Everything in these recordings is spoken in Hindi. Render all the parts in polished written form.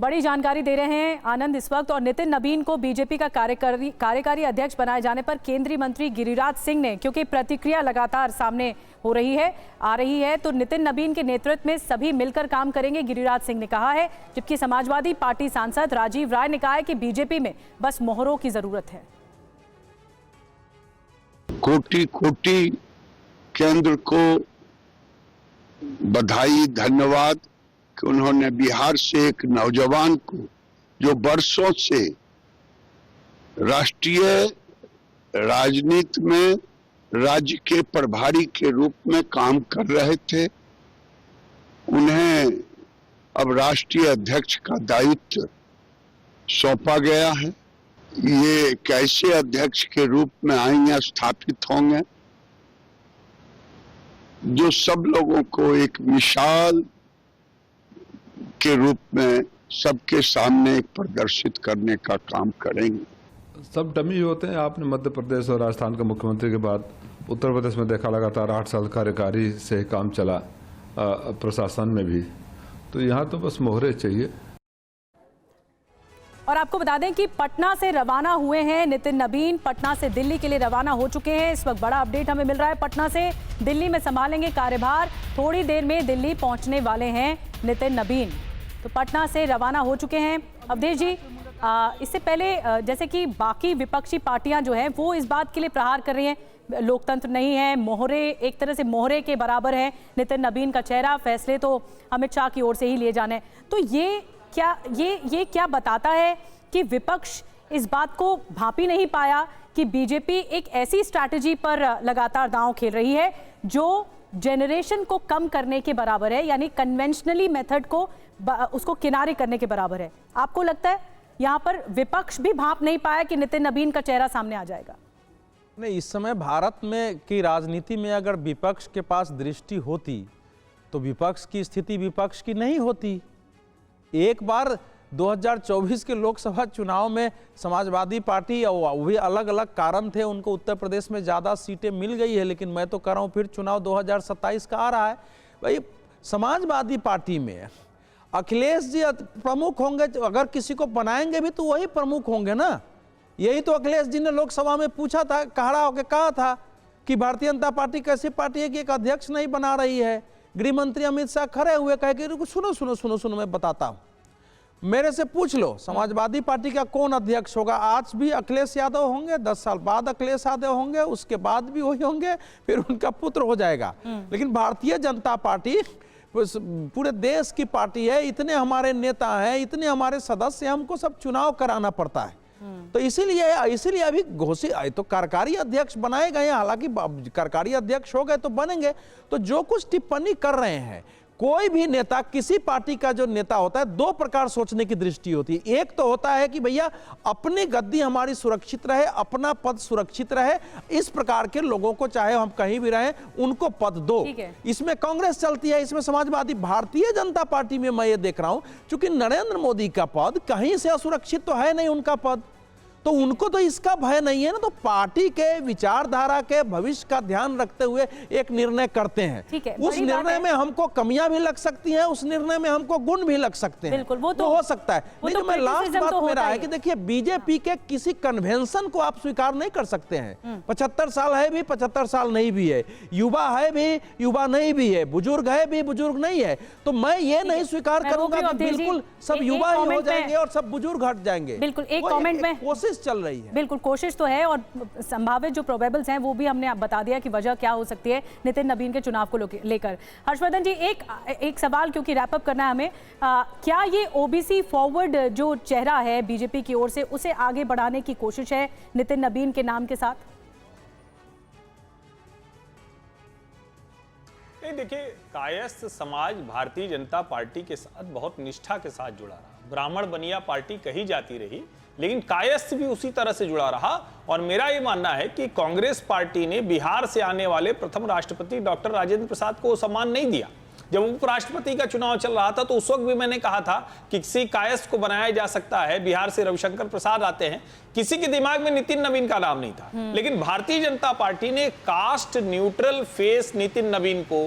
बड़ी जानकारी दे रहे हैं आनंद इस वक्त। और नितिन नबीन को बीजेपी का कार्यकारी अध्यक्ष बनाए जाने पर केंद्रीय मंत्री गिरिराज सिंह ने, क्योंकि प्रतिक्रिया लगातार सामने हो रही है, आ रही है, तो नितिन नबीन के नेतृत्व में सभी मिलकर काम करेंगे, गिरिराज सिंह ने कहा है। जबकि समाजवादी पार्टी सांसद राजीव राय ने कहा है कि बीजेपी में बस मोहरों की जरूरत है। कोटि कोटि केंद्र को बधाई, धन्यवाद कि उन्होंने बिहार से एक नौजवान को जो वर्षों से राष्ट्रीय राजनीति में राज्य के प्रभारी के रूप में काम कर रहे थे, उन्हें अब राष्ट्रीय अध्यक्ष का दायित्व सौंपा गया है। ये कैसे अध्यक्ष के रूप में आएंगे, स्थापित होंगे, जो सब लोगों को एक मिसाल के रूप में सबके सामने प्रदर्शित करने का काम करेंगे। सब डमी होते हैं। आपने मध्य प्रदेश और राजस्थान के मुख्यमंत्री के बाद उत्तर प्रदेश में देखा, लगातार 8 साल कार्यकारी से काम चला प्रशासन में भी, तो यहाँ तो बस मोहरे चाहिए। और आपको बता दें कि पटना से रवाना हुए हैं नितिन नबीन, पटना से दिल्ली के लिए रवाना हो चुके हैं। इस वक्त बड़ा अपडेट हमें मिल रहा है, पटना से दिल्ली में संभालेंगे कार्यभार, थोड़ी देर में दिल्ली पहुंचने वाले हैं नितिन नबीन। तो पटना से रवाना हो चुके हैं। अवधेश जी, इससे पहले जैसे कि बाकी विपक्षी पार्टियां जो हैं वो इस बात के लिए प्रहार कर रही हैं, लोकतंत्र नहीं है, मोहरे एक तरह से मोहरे के बराबर है नितिन नबीन का चेहरा, फैसले तो अमित शाह की ओर से ही लिए जाने। तो ये क्या बताता है कि विपक्ष इस बात को भांप ही नहीं पाया कि बीजेपी एक ऐसी स्ट्रैटेजी पर लगातार दांव खेल रही है जो जेनरेशन को कम करने के बराबर है, यानी कन्वेंशनली मेथड को उसको किनारे करने के बराबर है। आपको लगता है यहां पर विपक्ष भी भांप नहीं पाया कि नितिन नबीन का चेहरा सामने आ जाएगा? नहीं, इस समय भारत में की राजनीति में अगर विपक्ष के पास दृष्टि होती तो विपक्ष की स्थिति विपक्ष की नहीं होती। एक बार 2024 के लोकसभा चुनाव में समाजवादी पार्टी, वो भी अलग अलग कारण थे, उनको उत्तर प्रदेश में ज़्यादा सीटें मिल गई है, लेकिन मैं तो कह रहा हूँ फिर चुनाव 2027 का आ रहा है। भाई समाजवादी पार्टी में अखिलेश जी प्रमुख होंगे, अगर किसी को बनाएंगे भी तो वही प्रमुख होंगे ना। यही तो अखिलेश जी ने लोकसभा में पूछा था, खड़ा होकर कहा था कि भारतीय जनता पार्टी कैसी पार्टी है कि एक अध्यक्ष नहीं बना रही है। गृह मंत्री अमित शाह खड़े हुए कहे कि सुनो सुनो सुनो सुनो, मैं बताता हूँ, मेरे से पूछ लो समाजवादी पार्टी का कौन अध्यक्ष होगा। आज भी अखिलेश यादव होंगे, 10 साल बाद अखिलेश यादव होंगे, उसके बाद भी वही होंगे, फिर उनका पुत्र हो जाएगा। लेकिन भारतीय जनता पार्टी पूरे देश की पार्टी है, इतने हमारे नेता हैं, इतने हमारे सदस्य, हमको सब चुनाव कराना पड़ता है। तो इसीलिए अभी घोषित तो कार्यकारी अध्यक्ष बनाए गए हैं। हालांकि कार्यकारी अध्यक्ष हो गए तो बनेंगे। तो जो कुछ टिप्पणी कर रहे हैं, कोई भी नेता, किसी पार्टी का जो नेता होता है, 2 प्रकार सोचने की दृष्टि होती है। एक तो होता है कि भैया अपनी गद्दी हमारी सुरक्षित रहे, अपना पद सुरक्षित रहे, इस प्रकार के लोगों को चाहे हम कहीं भी रहें उनको पद दो। इसमें कांग्रेस चलती है, इसमें समाजवादी। भारतीय जनता पार्टी में मैं ये देख रहा हूं, चूंकि नरेंद्र मोदी का पद कहीं से असुरक्षित तो है नहीं, उनका पद, तो उनको तो इसका भय नहीं है ना। तो पार्टी के विचारधारा के भविष्य का ध्यान रखते हुए एक निर्णय करते हैं। उस निर्णय में हमको कमियां भी लग सकती हैं, उस निर्णय में हमको गुण भी लग सकते हैं, बिल्कुल वो तो हो सकता है। नहीं तो मैं लास्ट बात मेरा है कि देखिए, बीजेपी के किसी कन्वेंशन को आप स्वीकार नहीं कर सकते हैं। 75 साल है भी, 75 साल नहीं भी है, युवा है भी, युवा नहीं भी है, बुजुर्ग है भी, बुजुर्ग नहीं है। तो मैं ये नहीं स्वीकार करूंगा कि बिल्कुल सब युवा ही हो जाएंगे और सब बुजुर्ग हट जाएंगे। बिल्कुल एक कमेंट में चल रही है। बिल्कुल कोशिश तो है, और संभावित जो प्रोबेबल्स हैं वो भी हमने बता दिया कि वजह क्या हो सकती है नितिन नबीन के चुनाव को लेकर। हर्षवर्धन जी, एक सवाल, क्योंकि रैप अप करना है हमें, क्या ये ओबीसी फॉरवर्ड जो चेहरा है बीजेपी की ओर से, उसे आगे बढ़ाने की कोशिश है नितिन नबीन के नाम के साथ? देखिए, कायस्थ समाज भारतीय जनता पार्टी के साथ बहुत निष्ठा के साथ जुड़ा रहा। ब्राह्मण बनिया पार्टी कही जाती रही, लेकिन कायस्थ भी उसी तरह से जुड़ा रहा। और मेरा यह मानना है कि कांग्रेस पार्टी ने बिहार से आने वाले प्रथम राष्ट्रपति डॉक्टर राजेंद्र प्रसाद को सम्मान नहीं दिया। जब उपराष्ट्रपति का चुनाव चल रहा था तो उस वक्त भी मैंने कहा था कि किसी कायस्थ को बनाया जा सकता है। बिहार से रविशंकर प्रसाद आते हैं, किसी के दिमाग में नितिन नबीन का नाम नहीं था, लेकिन भारतीय जनता पार्टी ने cast neutral face Nitin Nabin को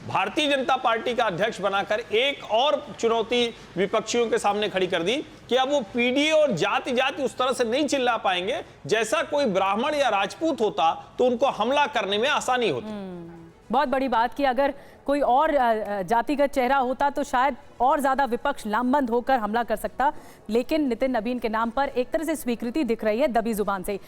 भारतीय जनता पार्टी का अध्यक्ष बनाकर एक और चुनौती विपक्षियों के सामने खड़ी कर दी कि अब वो पीडीए और जाति जाति उस तरह से नहीं चिल्ला पाएंगे जैसा कोई ब्राह्मण या राजपूत होता तो उनको हमला करने में आसानी होती। बहुत बड़ी बात कि अगर कोई और जातिगत चेहरा होता तो शायद और ज्यादा विपक्ष लामबंद होकर हमला कर सकता, लेकिन नितिन नबीन के नाम पर एक तरह से स्वीकृति दिख रही है दबी जुबान से।